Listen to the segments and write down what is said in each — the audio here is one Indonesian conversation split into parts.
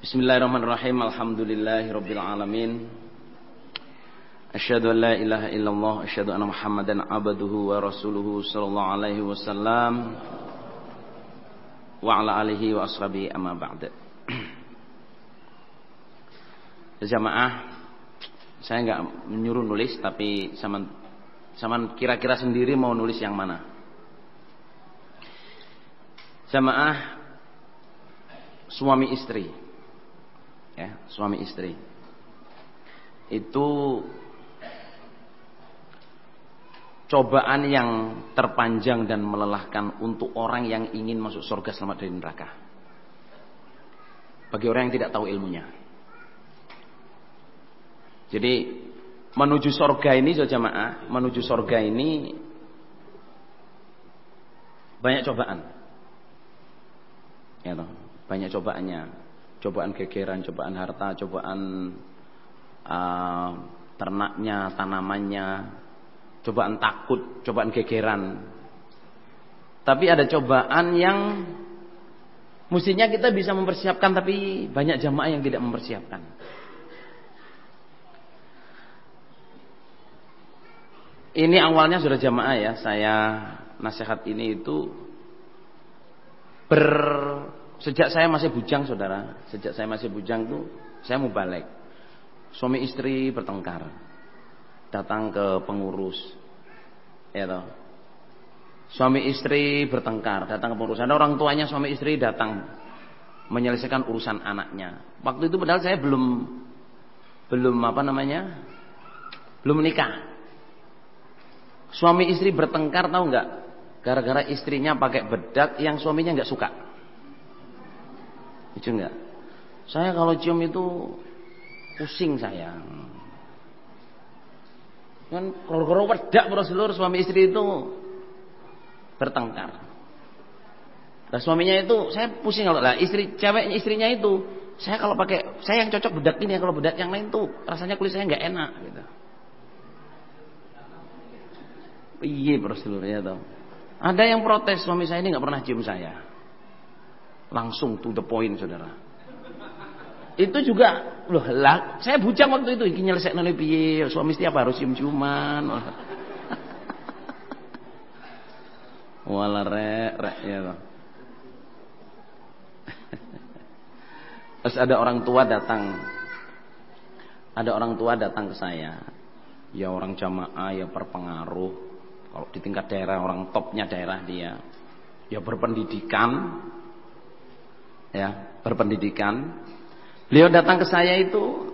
Bismillahirrahmanirrahim. Alhamdulillahirabbil alamin. Asyhadu an la ilaha illallah, asyhadu anna Muhammadan abduhu wa rasuluhu sallallahu alaihi wasallam wa ala alihi wa ashabihi amma ba'd. Jamaah, saya enggak menyuruh nulis, tapi sama kira-kira sendiri mau nulis yang mana. Jamaah suami istri. Ya, suami istri itu cobaan yang terpanjang dan melelahkan untuk orang yang ingin masuk surga selamat dari neraka. Bagi orang yang tidak tahu ilmunya. Jadi menuju surga ini, jamaah, menuju surga ini banyak cobaan. Ya toh, banyak cobaannya. Cobaan gegeran, cobaan harta, cobaan ternaknya, tanamannya, cobaan takut, cobaan gegeran. Tapi ada cobaan yang mestinya kita bisa mempersiapkan, tapi banyak jamaah yang tidak mempersiapkan. Ini awalnya sudah jamaah ya, saya nasihat ini itu sejak saya masih bujang, saudara. Sejak saya masih bujang tuh saya mau balik. Suami istri bertengkar, datang ke pengurus, ya toh. Suami istri bertengkar, datang ke pengurus. Ada orang tuanya suami istri datang menyelesaikan urusan anaknya. Waktu itu padahal saya belum menikah. Suami istri bertengkar, tahu nggak? Gara-gara istrinya pakai bedak yang suaminya nggak suka. Itu enggak. Saya kalau cium itu pusing saya. Kan koro-koro wedak Rasulullah, suami istri itu bertengkar. Nah, suaminya itu saya pusing kalau istrinya itu, saya kalau pakai, saya yang cocok bedak ini, kalau bedak yang lain tuh rasanya kulit saya enggak enak gitu. Iya Rasulullah ya toh. Ada yang protes, suami saya ini enggak pernah cium saya. Langsung to the point, saudara. Itu juga loh lah, saya bujang waktu itu, iki nyelesekno piye, suami istri apa harus cium-ciuman. Wala rek ya toh. Terus ada orang tua datang ke saya. Ya orang jamaah, ya berpengaruh. Kalau di tingkat daerah, orang topnya daerah dia. Ya berpendidikan. Ya, berpendidikan. Beliau datang ke saya itu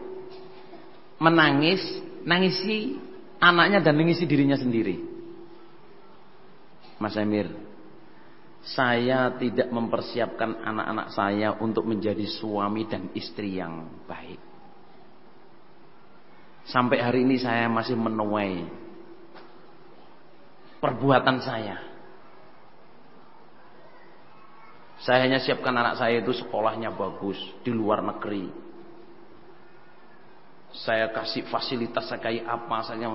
nangisi anaknya dan nangisi dirinya sendiri. Mas Emir, saya tidak mempersiapkan anak-anak saya untuk menjadi suami dan istri yang baik. Sampai hari ini saya masih menuai perbuatan saya. Saya hanya siapkan anak saya itu sekolahnya bagus di luar negeri. Saya kasih fasilitas, saya kayak apa saja.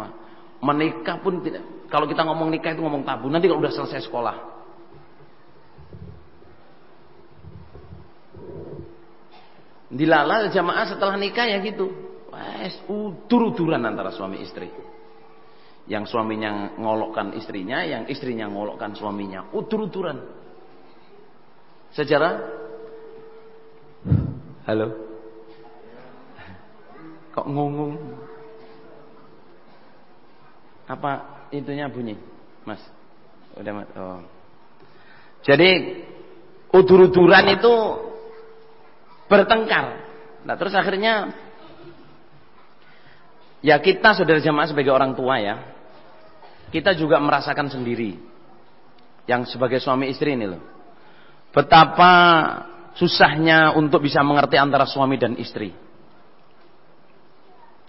Menikah pun tidak. Kalau kita ngomong nikah itu ngomong tabu. Nanti kalau udah selesai sekolah. Dilala jamaah setelah nikah ya gitu. Udur-uduran antara suami istri. Yang suaminya ngolokkan istrinya, yang istrinya ngolokkan suaminya. Udur-uduran. Sejarah. Halo. Kok ngomong? Apa itunya bunyi, Mas? Udah, Mas. Oh. Jadi udur-uduran itu bertengkar. Nah, terus akhirnya ya kita saudara jamaah sebagai orang tua ya, kita juga merasakan sendiri. Yang sebagai suami istri ini loh. Betapa susahnya untuk bisa mengerti antara suami dan istri.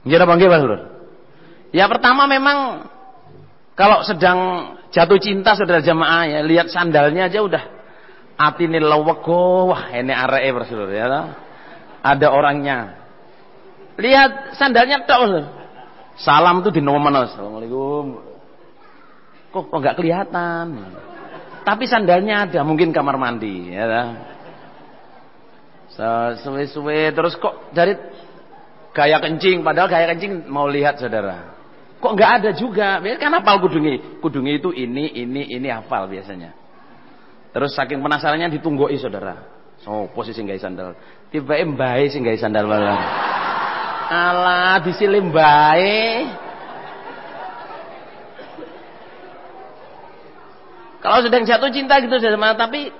Nggih apa nggih, Pak Lur? Ya pertama memang kalau sedang jatuh cinta saudara jamaah ya, lihat sandalnya aja udah atine lewego, wah ini areke Rasulullah ya. Ada orangnya. Lihat sandalnya tok, Lur. Salam tuh dinomen, Assalamualaikum. Kok enggak kelihatan? Tapi sandalnya ada, mungkin kamar mandi ya. Suwe-suwe terus kok dari gaya kencing, padahal gaya kencing mau lihat saudara. Kok nggak ada juga? Kan hafal kudungi. Kudungi itu ini hafal biasanya. Terus saking penasarannya ditunggoi saudara. So, posisi nggak sandal. Tiba mbae sing nggak sandal malah. Alah disilih mbae. Kalau sedang jatuh cinta gitu saudara, tapi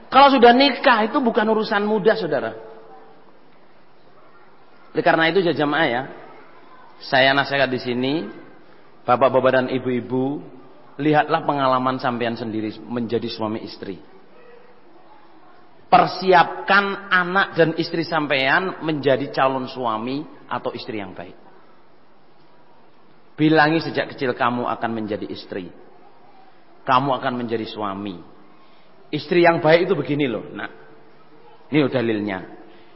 kalau sudah nikah itu bukan urusan mudah saudara. Oleh karena itu jamaah ya, saya nasihat di sini, bapak-bapak dan ibu-ibu, lihatlah pengalaman sampean sendiri menjadi suami istri. Persiapkan anak dan istri sampean menjadi calon suami atau istri yang baik. Bilangi sejak kecil kamu akan menjadi istri. Kamu akan menjadi suami. Istri yang baik itu begini loh. Nah, ini loh dalilnya.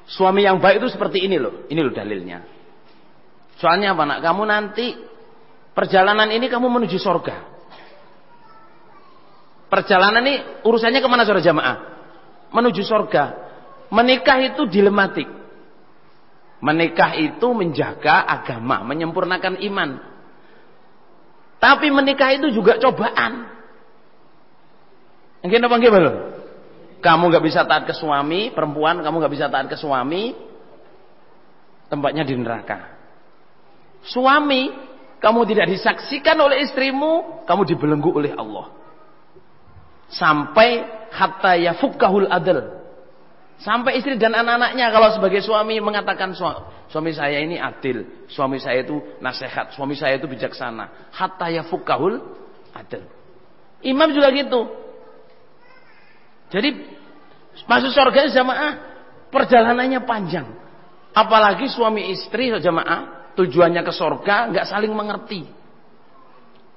Suami yang baik itu seperti ini loh. Ini loh dalilnya. Soalnya apa nak? Kamu nanti perjalanan ini kamu menuju surga. Perjalanan ini urusannya kemana saudara jamaah? Menuju surga. Menikah itu dilematik. Menikah itu menjaga agama, menyempurnakan iman. Tapi menikah itu juga cobaan. Mungkin apa enggak belum? Kamu nggak bisa taat ke suami, perempuan kamu nggak bisa taat ke suami, tempatnya di neraka. Suami, kamu tidak disaksikan oleh istrimu, kamu dibelenggu oleh Allah. Sampai hatta yafukkahul adl. Sampai istri dan anak-anaknya kalau sebagai suami mengatakan suami saya ini adil, suami saya itu nasihat, suami saya itu bijaksana. Hatta yafukkahul adl. Imam juga gitu. Jadi masuk surga jamaah perjalanannya panjang. Apalagi suami istri jamaah tujuannya ke surga nggak saling mengerti.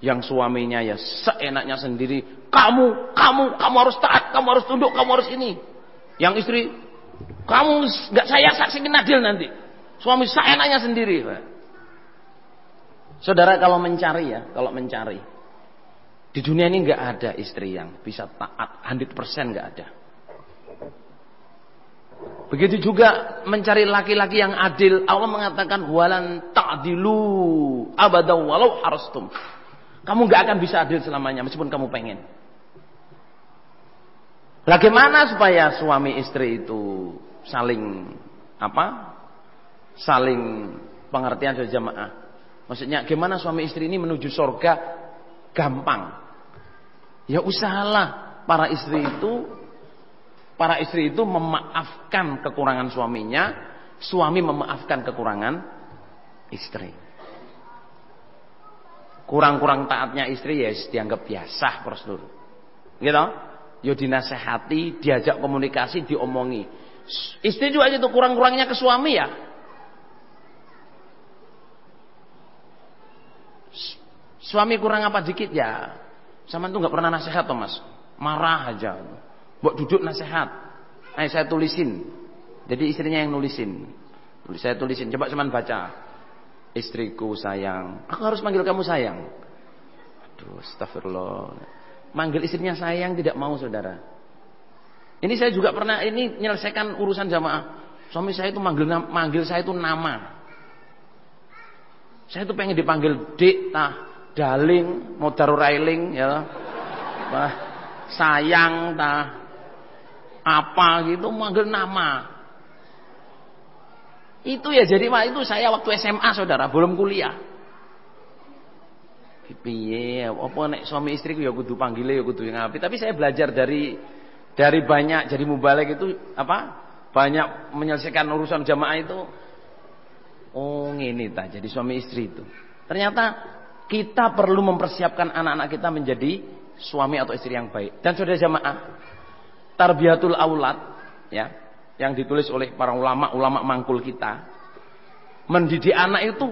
Yang suaminya ya seenaknya sendiri, kamu harus taat, kamu harus tunduk, kamu harus ini. Yang istri, kamu nggak saya saksikan adil nanti. Suami seenaknya sendiri. Saudara kalau mencari di dunia ini nggak ada istri yang bisa taat 100% nggak ada. Begitu juga mencari laki-laki yang adil. Allah mengatakan walan ta'dilu abadan walau harastum. Kamu nggak akan bisa adil selamanya meskipun kamu pengen. Bagaimana supaya suami istri itu saling pengertian dari jamaah? Maksudnya gimana suami istri ini menuju surga gampang? Ya usahalah para istri itu memaafkan kekurangan suaminya, suami memaafkan kekurangan istri. Kurang-kurang taatnya istri ya dianggap biasa prosedur. Gitu? Ya dinasehati, diajak komunikasi, diomongi. Istri juga gitu kurang-kurangnya ke suami ya. Suami kurang apa dikit ya. Sama tuh nggak pernah nasihat toh mas, marah aja. Buat duduk nasihat, ayo saya tulisin. Jadi istrinya yang nulisin, saya tulisin. Coba cuman baca, istriku sayang, aku harus manggil kamu sayang. Aduh, astagfirullah. Manggil istrinya sayang tidak mau saudara. Ini saya juga pernah ini menyelesaikan urusan jamaah. Suami saya itu manggil saya itu nama. Saya itu pengen dipanggil Dik, darling, modar railing ya. Wah, sayang apa gitu manggil nama. Itu ya jadi itu saya waktu SMA saudara, belum kuliah. Piye apa nek suami istriku ya kudu panggile ya kudu ngapi. Tapi saya belajar dari banyak jadi mubalek itu banyak menyelesaikan urusan jamaah itu. Oh ngene ta jadi suami istri itu. Ternyata kita perlu mempersiapkan anak-anak kita menjadi suami atau istri yang baik. Dan saudara jamaah, Tarbiyatul Aulad ya, yang ditulis oleh para ulama mangkul kita, mendidik anak itu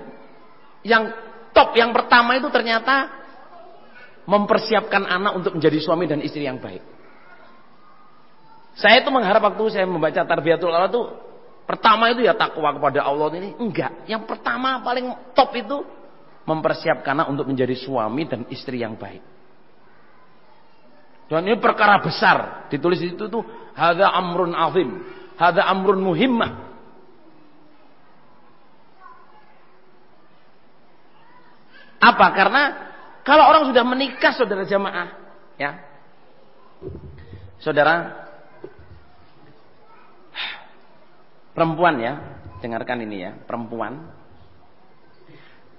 yang top, yang pertama itu ternyata mempersiapkan anak untuk menjadi suami dan istri yang baik. Saya itu mengharap waktu saya membaca Tarbiyatul Aulad itu pertama itu ya takwa kepada Allah ini enggak. Yang pertama paling top itu mempersiapkan anak untuk menjadi suami dan istri yang baik. Dan ini perkara besar. Ditulis di situ tuh hadza amrun azim. Hadza amrun muhimmah. Apa? Karena kalau orang sudah menikah, saudara jamaah, ya. Saudara perempuan ya, dengarkan ini ya, perempuan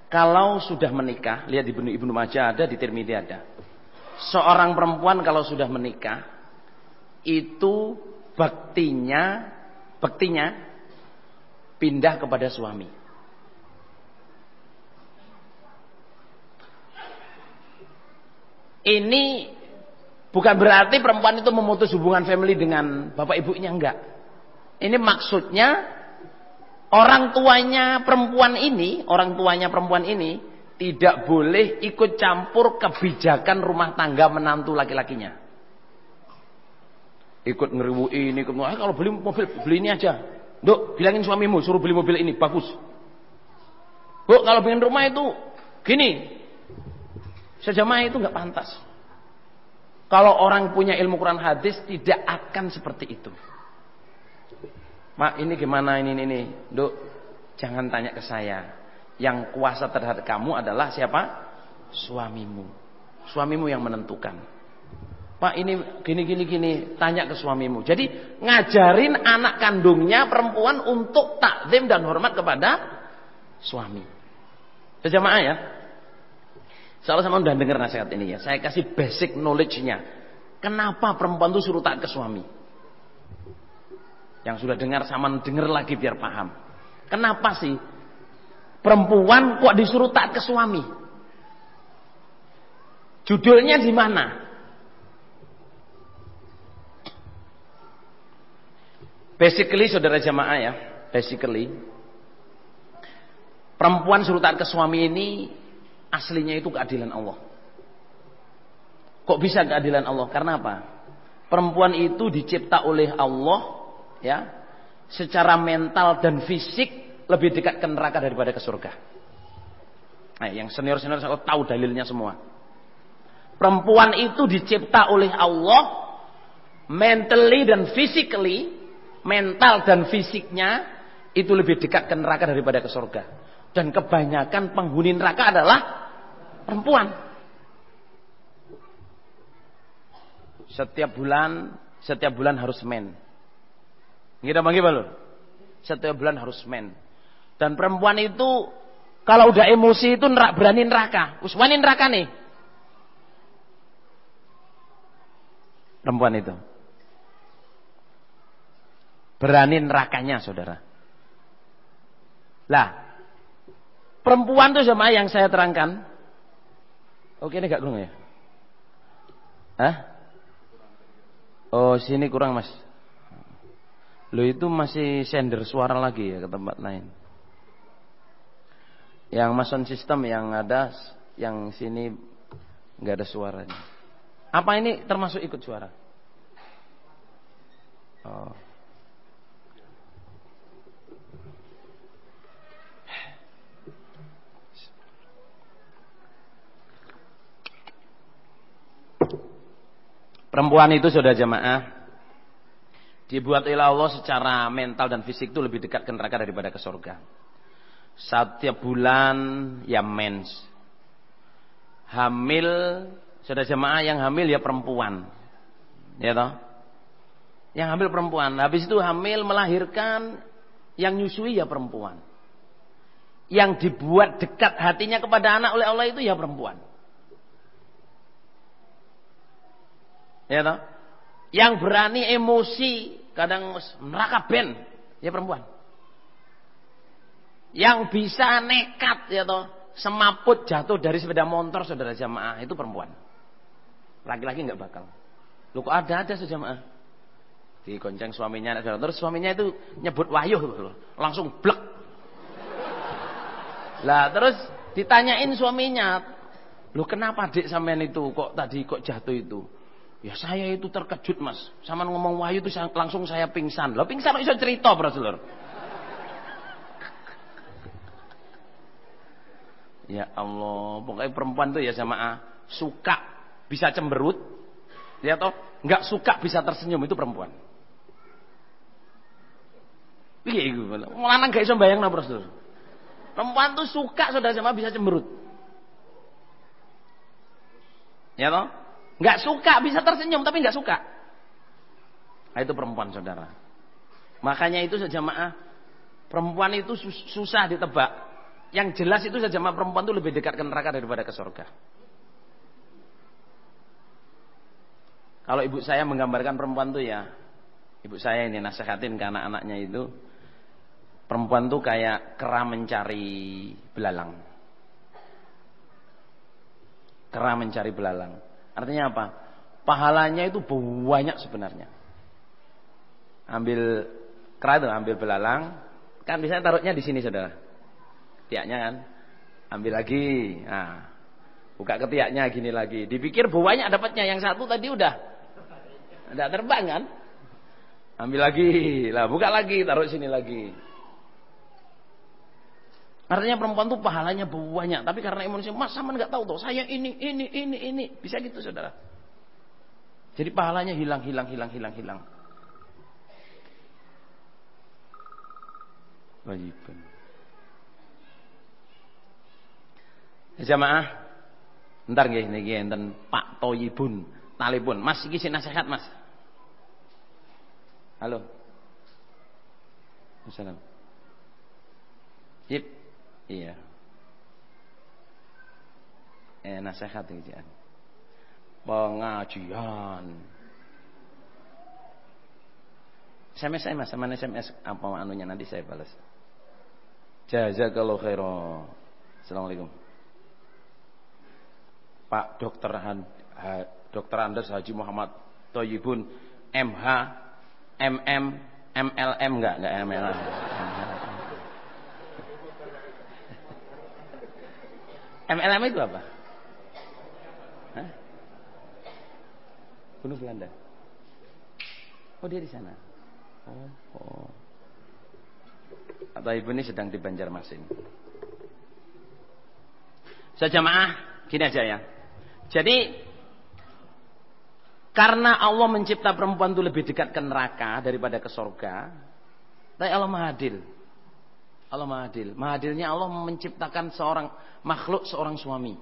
kalau sudah menikah, lihat di Ibnu Majah ada, di Tirmidzi ada. Seorang perempuan kalau sudah menikah itu baktinya pindah kepada suami. Ini bukan berarti perempuan itu memutus hubungan family dengan bapak ibunya, enggak. Ini maksudnya orang tuanya perempuan ini tidak boleh ikut campur kebijakan rumah tangga menantu laki-lakinya. Ikut ngeriwuin, kalau beli mobil beli ini aja. Dok, bilangin suamimu suruh beli mobil ini, bagus. Bu, kalau bikin rumah itu gini. Sejamaah itu nggak pantas. Kalau orang punya ilmu Quran hadis tidak akan seperti itu. Mak, ini gimana ini? Dok, jangan tanya ke saya. Yang kuasa terhadap kamu adalah siapa? Suamimu. Suamimu yang menentukan. Pak, ini gini, tanya ke suamimu. Jadi ngajarin anak kandungnya perempuan untuk takzim dan hormat kepada suami. Sejamaah ya. Salah sama udah dengar nasihat ini ya. Saya kasih basic knowledge-nya. Kenapa perempuan itu suruh taat ke suami? Yang sudah dengar sama dengar lagi biar paham. Kenapa sih perempuan kok disuruh taat ke suami? Judulnya di mana? Basically saudara jamaah ya, basically perempuan suruh taat ke suami ini aslinya itu keadilan Allah. Kok bisa keadilan Allah? Karena apa? Perempuan itu dicipta oleh Allah ya, secara mental dan fisik lebih dekat ke neraka daripada ke surga. Nah, yang senior-senior saya tahu dalilnya semua. Perempuan itu dicipta oleh Allah mentally dan physically, mental dan fisiknya itu lebih dekat ke neraka daripada ke surga. Dan kebanyakan penghuni neraka adalah perempuan. Setiap bulan harus men. Kita panggil balon. Setiap bulan harus men. Dan perempuan itu kalau udah emosi itu berani neraka. Wani neraka nih. Perempuan itu berani nerakanya, saudara. Lah, perempuan itu sama yang saya terangkan. Oke, ini gak kurang ya? Hah? Oh, sini kurang, Mas. Lo itu masih sender suara lagi ya ke tempat lain. Yang sound system yang ada, yang sini nggak ada suaranya. Apa ini termasuk ikut suara? Oh. Perempuan itu sudah jamaah dibuat oleh Allah secara mental dan fisik itu lebih dekat ke neraka daripada ke surga. Setiap bulan ya mens. Hamil, sudah jemaah yang hamil ya perempuan. Ya toh? Yang hamil perempuan. Habis itu hamil melahirkan, yang nyusui ya perempuan. Yang dibuat dekat hatinya kepada anak oleh Allah itu ya perempuan. Ya toh? Yang berani emosi, kadang neraka ben, ya perempuan. Yang bisa nekat ya toh, semaput jatuh dari sepeda motor saudara jamaah itu perempuan. Laki-laki enggak bakal. Lu kok ada sejamaah. Digonceng suaminya, terus suaminya itu nyebut wayuh loh, langsung blek. Lah terus ditanyain suaminya, "Lu kenapa Dik sampean itu kok tadi kok jatuh itu?" "Ya saya itu terkejut Mas, sama ngomong wahyu itu langsung saya pingsan." Lah pingsan iso cerita Bro. Ya Allah, pokoknya perempuan tuh ya jamaah suka bisa cemberut, ya toh, nggak suka bisa tersenyum itu perempuan. Piye iku? Lanang gak iso mbayangno, Bro. Perempuan tuh suka saudara jamaah bisa cemberut. Ya toh? Enggak suka bisa tersenyum tapi enggak suka. Nah, itu perempuan saudara. Makanya itu sejamaah perempuan itu susah ditebak. Yang jelas itu sejamaah perempuan itu lebih dekat ke neraka daripada ke surga. Kalau ibu saya menggambarkan perempuan tuh ya, ibu saya ini nasihatin ke anak-anaknya itu, perempuan tuh kayak kera mencari belalang. Kera mencari belalang. Artinya apa? Pahalanya itu banyak sebenarnya. Ambil kera itu, ambil belalang, kan bisa taruhnya di sini saudara. Ketiaknya kan, ambil lagi. Nah, buka ketiaknya gini lagi. Dipikir banyak dapatnya, yang satu tadi udah terbang kan? Ambil lagi, lah buka lagi, taruh sini lagi. Artinya perempuan tuh pahalanya banyak, tapi karena emosi, mas sama nggak tahu tuh, saya ini, bisa gitu saudara. Jadi pahalanya hilang. Wajibun. Jamaah, ntar nggih niki enten Pak Toyibun, telepon. Mas iki sing nasihat, Mas. Halo. Assalamualaikum. Yip. Iya. Nasihat iki jan. Pengajian. SMS saya Mas, sama SMS apa anunya nanti saya balas. Jazakallahu khairan. Assalamualaikum. Pak Dr. Andes Haji Muhammad Toyibun MH MM MLM enggak MLM. MLM itu apa? Hah? Bunuh Belanda. Oh dia di sana. Oh. Atau ibu ini sedang di Banjarmasin. Sejamaah gini aja ya. Jadi karena Allah mencipta perempuan itu lebih dekat ke neraka daripada ke surga, tapi Allah Maha Adil. Allah Maha Adil. Maha Adilnya Allah menciptakan seorang makhluk, seorang suami.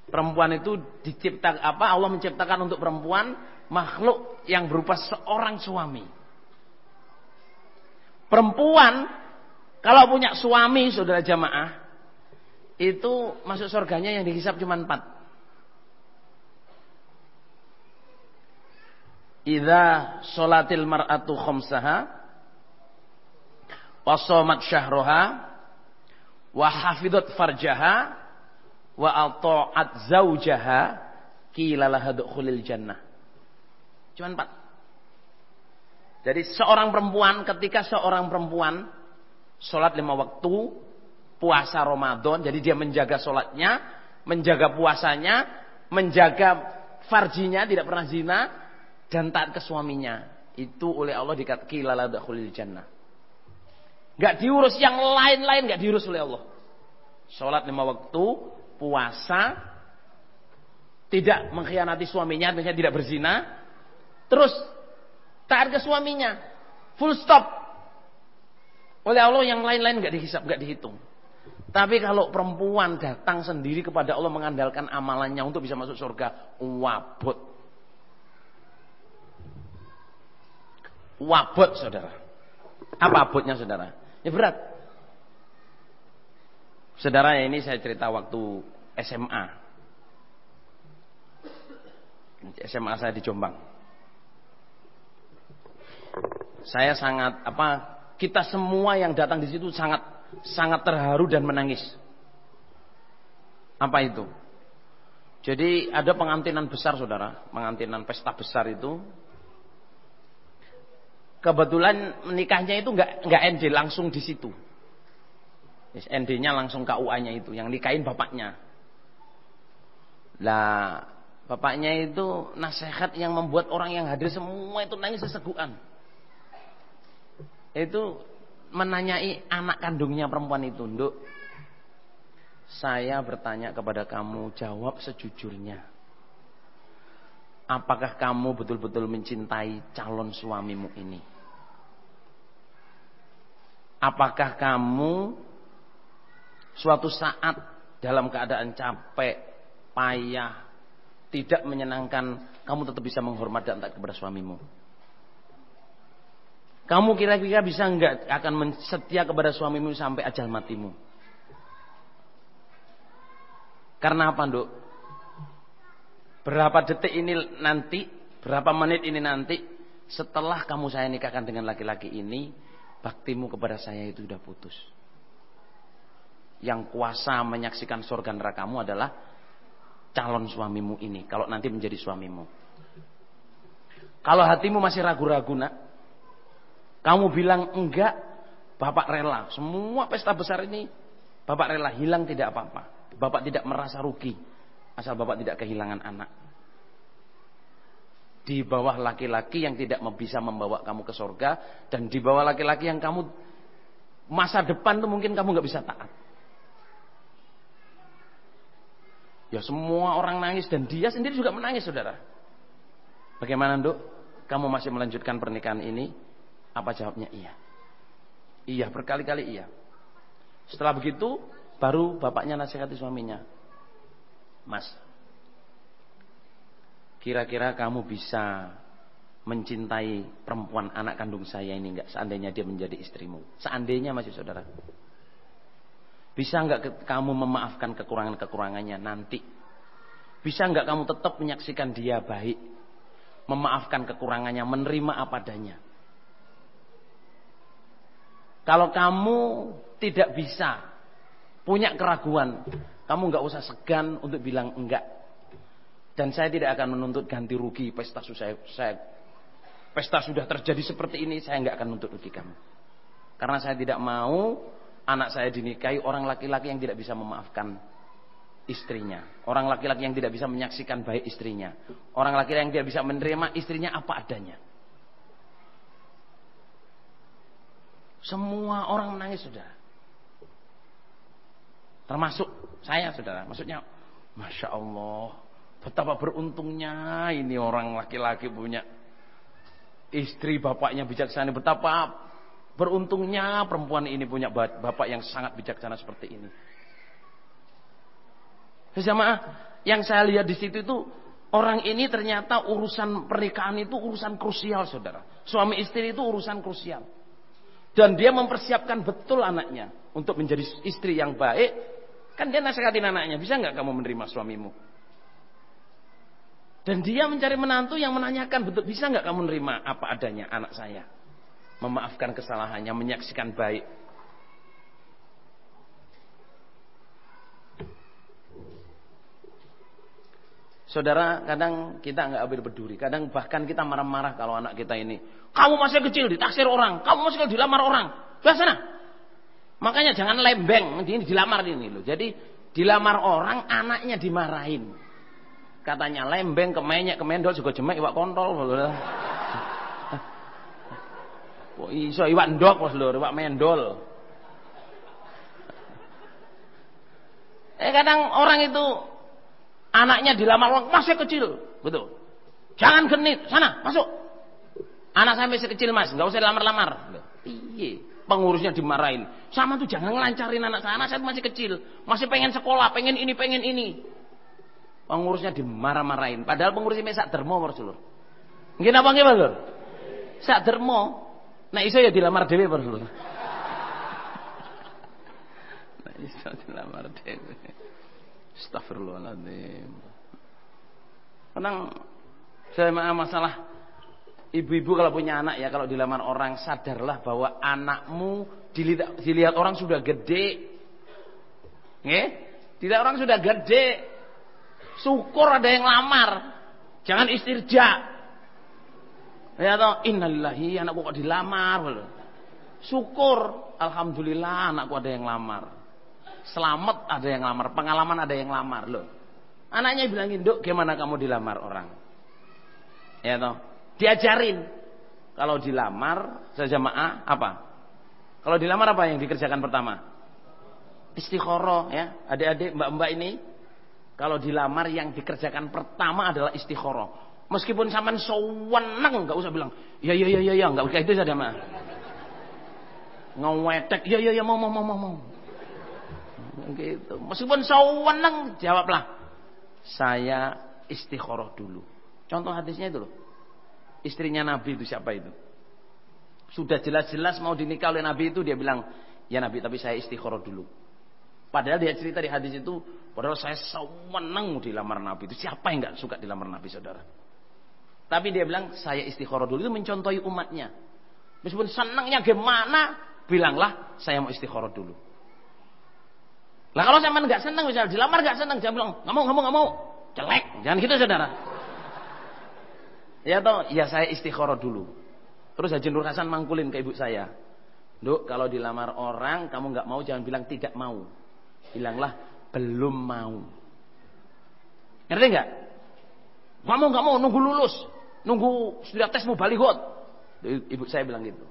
Perempuan itu diciptakan apa? Allah menciptakan untuk perempuan makhluk yang berupa seorang suami. Perempuan kalau punya suami, saudara jamaah, itu masuk surganya yang dihisap cuma 4. Idza sholatil mar'atu khamsaha wa shamat syahraha wa hafidhat farjaha wa ata'at zaujaha qila laha dukhulil jannah. Cuma 4. Jadi seorang perempuan, ketika seorang perempuan sholat 5 waktu, puasa Ramadan, jadi dia menjaga sholatnya, menjaga puasanya, menjaga farjinya, tidak pernah zina, dan taat ke suaminya, itu oleh Allah dikatakan qila laha dukhulil jannah. Gak diurus yang lain-lain, gak diurus oleh Allah. Sholat 5 waktu, puasa, tidak mengkhianati suaminya, misalnya tidak berzina, terus taat ke suaminya, full stop. Oleh Allah yang lain-lain gak dihisap, gak dihitung. Tapi kalau perempuan datang sendiri kepada Allah mengandalkan amalannya untuk bisa masuk surga, wabot. Wabot saudara. Apa abotnya saudara? Ya berat. Saudara, ini saya cerita waktu SMA. SMA saya di Jombang. Saya sangat kita semua yang datang di situ sangat terharu dan menangis. Apa itu? Jadi ada pengantinan besar saudara, pengantinan pesta besar itu. Kebetulan menikahnya itu nggak ND langsung di situ. ND-nya langsung KUA-nya itu, yang nikahin bapaknya. Lah, bapaknya itu nasihat yang membuat orang yang hadir semua itu nangis sesegukan. Itu menanyai anak kandungnya perempuan itu, "Nduk, saya bertanya kepada kamu, jawab sejujurnya. Apakah kamu betul-betul mencintai calon suamimu ini? Apakah kamu suatu saat dalam keadaan capek, payah, tidak menyenangkan, kamu tetap bisa menghormat dan taat kepada suamimu? Kamu kira-kira bisa enggak akan setia kepada suamimu sampai ajal matimu? Karena apa, Nduk? Berapa detik ini nanti, berapa menit ini nanti, setelah kamu saya nikahkan dengan laki-laki ini, baktimu kepada saya itu sudah putus. Yang kuasa menyaksikan surga nerakamu adalah calon suamimu ini, kalau nanti menjadi suamimu. Kalau hatimu masih ragu-ragu, nak, kamu bilang enggak, Bapak rela. Semua pesta besar ini Bapak rela, hilang tidak apa-apa. Bapak tidak merasa rugi, asal Bapak tidak kehilangan anak. Di bawah laki-laki yang tidak bisa membawa kamu ke surga, dan di bawah laki-laki yang kamu masa depan tuh mungkin kamu nggak bisa taat. Ya semua orang nangis dan dia sendiri juga menangis, saudara. Bagaimana, Nduk? Kamu masih melanjutkan pernikahan ini? Apa jawabnya? Iya. Iya, berkali-kali iya. Setelah begitu, baru bapaknya nasihati suaminya. Mas, kira-kira kamu bisa mencintai perempuan anak kandung saya ini enggak, seandainya dia menjadi istrimu? Seandainya, masih saudara. Bisa enggak kamu memaafkan kekurangan-kekurangannya nanti? Bisa enggak kamu tetap menyaksikan dia baik, memaafkan kekurangannya, menerima apa adanya? Kalau kamu tidak bisa, punya keraguan, kamu enggak usah segan untuk bilang enggak. Dan saya tidak akan menuntut ganti rugi pesta sudah terjadi seperti ini, saya enggak akan menuntut rugi kamu. Karena saya tidak mau anak saya dinikahi orang laki-laki yang tidak bisa memaafkan istrinya, orang laki-laki yang tidak bisa menyaksikan baik istrinya, orang laki-laki yang tidak bisa menerima istrinya apa adanya. Semua orang menangis, saudara. Termasuk saya, saudara. Maksudnya, Masya Allah, betapa beruntungnya ini orang laki-laki punya istri, bapaknya bijaksana. Betapa beruntungnya perempuan ini punya bapak yang sangat bijaksana seperti ini. Jamaah, yang saya lihat di situ itu, orang ini ternyata urusan pernikahan itu urusan krusial, saudara. Suami istri itu urusan krusial. Dan dia mempersiapkan betul anaknya untuk menjadi istri yang baik. Kan dia nasihatin anaknya, bisa nggak kamu menerima suamimu? Dan dia mencari menantu yang menanyakan betul, bisa nggak kamu menerima apa adanya anak saya? Memaafkan kesalahannya, menyaksikan baik. Saudara, kadang kita nggak ambil peduli, kadang bahkan kita marah-marah kalau anak kita ini, kamu masih kecil ditaksir orang, kamu masih kecil dilamar orang, sudah sana. Makanya jangan lembeng, ini dilamar ini loh. Jadi dilamar orang, anaknya dimarahin. Katanya lembeng, kemenyek, kemendol, juga jemek, iwak kontol. Kok iso iwak ndok Mas lho, iwak mendol. Kadang orang itu anaknya dilamar orang masih kecil, betul. Jangan genit, sana masuk. Anak saya masih kecil Mas, nggak usah dilamar-lamar. Iya. Pengurusnya dimarahin. Sama tuh jangan ngelancarin anak saya masih kecil, masih pengen sekolah, pengen ini, pengen ini. Pengurusnya dimarah-marahin. Padahal pengurusnya sak dermo Rasulullah. Nggih napa nggih, Mas? Sak dermo. Nek iso ya dilamar dhewe Rasulullah. Nek iso dilamar dhewe. Astagfirullahaladzim. Kadang saya masalah ibu-ibu kalau punya anak ya, kalau dilamar orang, sadarlah bahwa anakmu dilihat orang sudah gede. Nggih? Dilihat orang sudah gede. Syukur ada yang lamar. Jangan istirja. Ya toh, innalillahi, anakku kok dilamar. Syukur, alhamdulillah anakku ada yang lamar. Selamat ada yang lamar, pengalaman ada yang lamar loh. Anaknya bilangin, "Duk, gimana kamu dilamar orang?" Ya toh, diajarin. Kalau dilamar, jamaah apa? Kalau dilamar apa yang dikerjakan pertama? Istikharah ya. Adik-adik, mbak-mbak ini, kalau dilamar yang dikerjakan pertama adalah istikharah. Meskipun sampean sewenang enggak usah bilang, ya, enggak usah itu saja mah. Ngewetek, ya mau. Gitu. Meskipun sewenang jawablah, saya istikharah dulu. Contoh hadisnya itu loh. Istrinya Nabi itu siapa itu? Sudah jelas-jelas mau dinikah oleh Nabi itu dia bilang, ya Nabi tapi saya istikharah dulu. Padahal dia cerita di hadis itu, padahal saya sewenang dilamar Nabi itu. Siapa yang enggak suka dilamar Nabi, saudara? Tapi dia bilang saya istikharah dulu, itu mencontohi umatnya. Meskipun senangnya gimana, bilanglah saya mau istikharah dulu. Lah kalau sampean enggak senang misalnya dilamar enggak senang, jangan bilang enggak mau. Jelek. Jangan gitu, saudara. Ya toh, ya saya istikharah dulu. Terus Haji Nur Hasan mangkulin ke ibu saya. Nduk, kalau dilamar orang kamu enggak mau jangan bilang tidak mau. Bilanglah belum mau. Ngerti enggak? Enggak mau nunggu lulus. Nunggu sudah tes mau balighot. Ibu saya bilang gitu.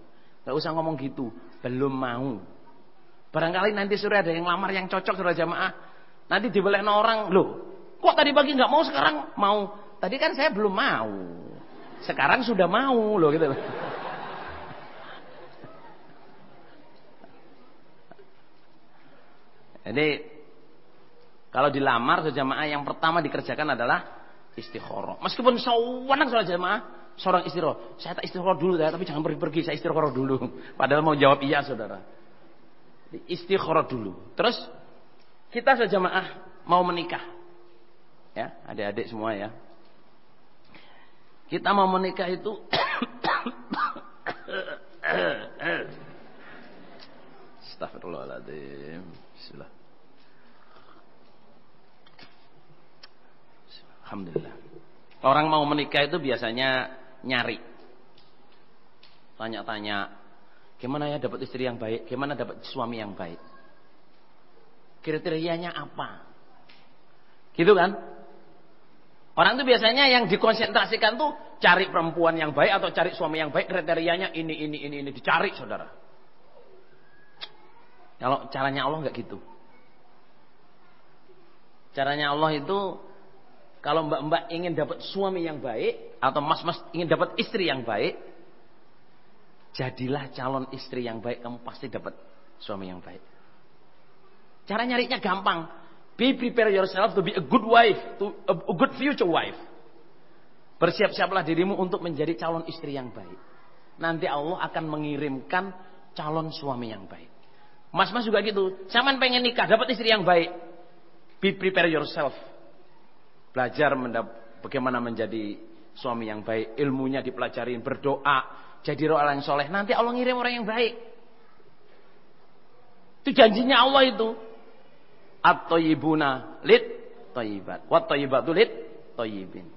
Enggak usah ngomong gitu, belum mau. Barangkali nanti sore ada yang lamar yang cocok saudara jamaah. Nanti dibelekno orang, loh, kok tadi pagi enggak mau sekarang mau? Tadi kan saya belum mau. Sekarang sudah mau loh gitu. Jadi kalau dilamar saudara jamaah yang pertama dikerjakan adalah istikharah. Meskipun sewenang saudara jamaah, seorang istikharah. Saya tak istikharah dulu ya, tapi jangan pergi-pergi, saya istikharah dulu. Padahal mau jawab iya saudara. Istikharah dulu. Terus kita saudara jamaah mau menikah. Ya, adik-adik semua ya. Kita mau menikah itu Astagfirullahaladzim. Bismillah. Alhamdulillah. Orang mau menikah itu biasanya nyari. Tanya-tanya, gimana ya dapat istri yang baik? Gimana dapat suami yang baik? Kriterianya apa? Gitu kan? Orang itu biasanya yang dikonsentrasikan tuh cari perempuan yang baik atau cari suami yang baik, kriterianya ini dicari, saudara. Kalau caranya Allah enggak gitu. Caranya Allah itu kalau mbak-mbak ingin dapat suami yang baik atau mas-mas ingin dapat istri yang baik, jadilah calon istri yang baik, kamu pasti dapat suami yang baik. Cara nyarinya gampang. Be prepare yourself to be a good wife, to a good future wife. Bersiap-siaplah dirimu untuk menjadi calon istri yang baik. Nanti Allah akan mengirimkan calon suami yang baik. Mas-mas juga gitu. Saman pengen nikah, dapat istri yang baik. Be prepare yourself. Belajar bagaimana menjadi suami yang baik. Ilmunya dipelajarin, berdoa, jadi orang yang soleh. Nanti Allah ngirim orang yang baik. Itu janjinya Allah itu. At-thayyibuna lid thayyibat, wat thayyibatu lid thayyibin.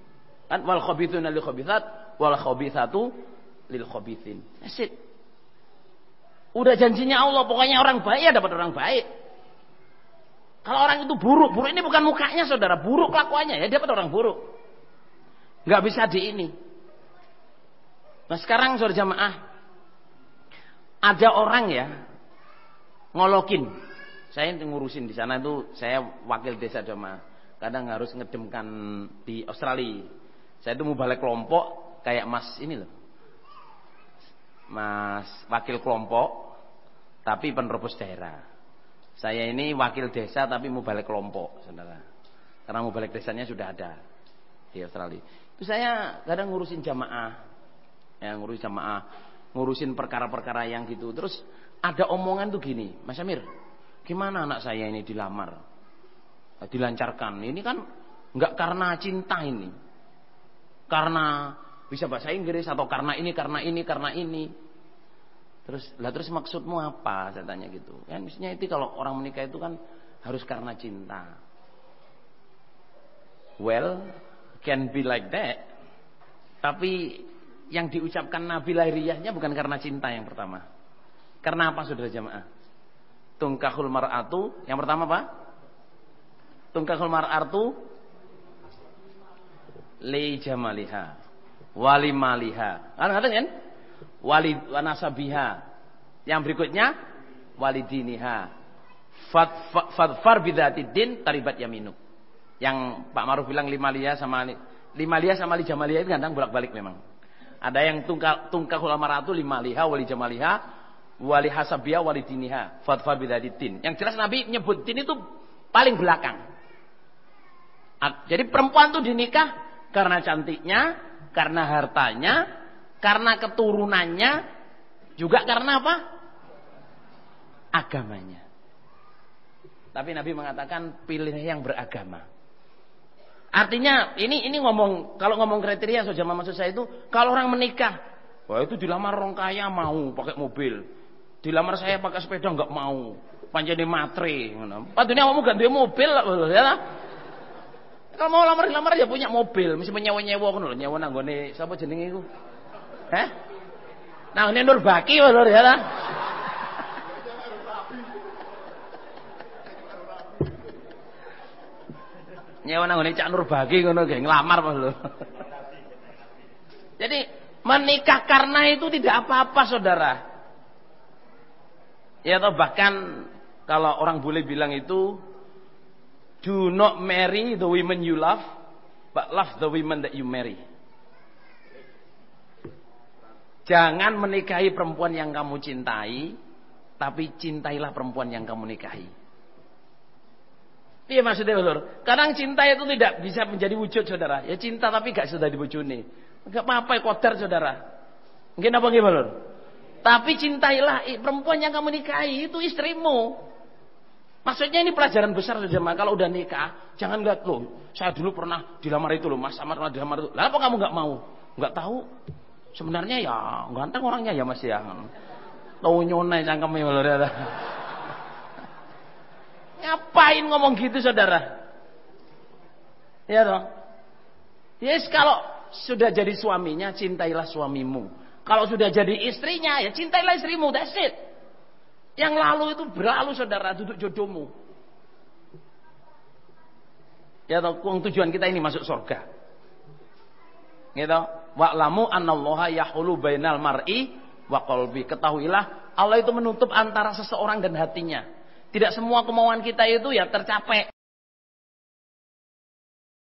Kan wal khabithuna lil khabithat, wal khabithatu lil khabithin. That's it. Udah janjinya Allah, pokoknya orang baik ya dapat orang baik. Kalau orang itu buruk ini bukan mukanya saudara, buruk kelakuannya ya dapat orang buruk. Enggak bisa di ini. Nah sekarang saudara jamaah, ada orang ya ngolokin. Saya ngurusin di sana itu, saya wakil desa jamaah. Kadang harus ngedemkan di Australia. Saya itu mau balik kelompok kayak mas ini loh. Mas wakil kelompok tapi penerobos daerah. Saya ini wakil desa tapi mau balik kelompok, saudara. Karena mau balik desanya sudah ada di Australia. Itu saya kadang ngurusin jamaah. Ya, ngurusin perkara-perkara yang gitu. Terus ada omongan tuh gini, Mas Amir, gimana anak saya ini dilamar? Dilancarkan. Ini kan enggak karena cinta ini. Karena bisa bahasa Inggris atau karena ini. Terus maksudmu apa? Saya tanya gitu. Kan mestinya itu kalau orang menikah itu kan harus karena cinta. Well, can be like that. Tapi yang diucapkan Nabi lahiriahnya bukan karena cinta yang pertama. Karena apa saudara jamaah? Tungkahul mar'atu, yang pertama apa? Tungkahul mar'atu li jamaliha wali maliha. Kan? Wali nasabiha. Yang berikutnya wali diniha. Fadfar bidzatid din taribat yaminuk. Yang Pak Maruf bilang lima liha sama Limaliyah sama lijamaliyah itu kadang bolak-balik memang. Ada yang tungkahul amaratu limaliha wali jamaliha wali hasabiha wali diniha fatfa bidaditin. Yang jelas Nabi menyebut din itu paling belakang. Jadi perempuan itu dinikah karena cantiknya, karena hartanya, karena keturunannya, juga karena apa? Agamanya. Tapi Nabi mengatakan pilih yang beragama. Artinya ini ngomong, kalau ngomong kriteria saja maksud saya itu, kalau orang menikah, wah itu dilamar orang kaya mau pakai mobil, dilamar saya pakai sepeda nggak mau, panjane matre, padahal kamu ganti mobil ya. Kalau mau lamar ya punya mobil, mesti menyewa ngono lho, nyewa nang gone sapa jenenge iku? Heh? Nang ngene Nur Baki lho ya ta. Nyewa nang ngene Cak Nur Baki ngono ge nglamar lho. Jadi menikah karena itu tidak apa-apa saudara. Ya atau bahkan kalau orang boleh bilang itu, do not marry the women you love, but love the women that you marry. Jangan menikahi perempuan yang kamu cintai, tapi cintailah perempuan yang kamu nikahi. Iya maksudnya Lur. Kadang cinta itu tidak bisa menjadi wujud saudara. Ya cinta tapi gak sudah dibujuni. Gak apa-apa kodar saudara. Mungkin apa gimana Lur? Tapi cintailah perempuan yang kamu nikahi, itu istrimu. Maksudnya ini pelajaran besar saudara. Kalau udah nikah, jangan lihat loh. Saya dulu pernah dilamar itu loh, Mas Amar pernah dilamar itu. Lah apa kamu nggak mau? Nggak tahu. Sebenarnya ya ganteng orangnya ya Mas ya. Tahu nyonai cangkemnya Lur ya. Ngapain ngomong gitu saudara? Ya toh. Yes, kalau sudah jadi suaminya, cintailah suamimu. Kalau sudah jadi istrinya, ya cintailah istrimu. That's it. Yang lalu itu berlalu saudara, duduk jodohmu. Ya toh, tujuan kita ini masuk surga. Gitu. Wa'lamu annallaha yahulu bainal mar'i wa qalbi. Ketahuilah Allah itu menutup antara seseorang dan hatinya. Tidak semua kemauan kita itu ya tercapai.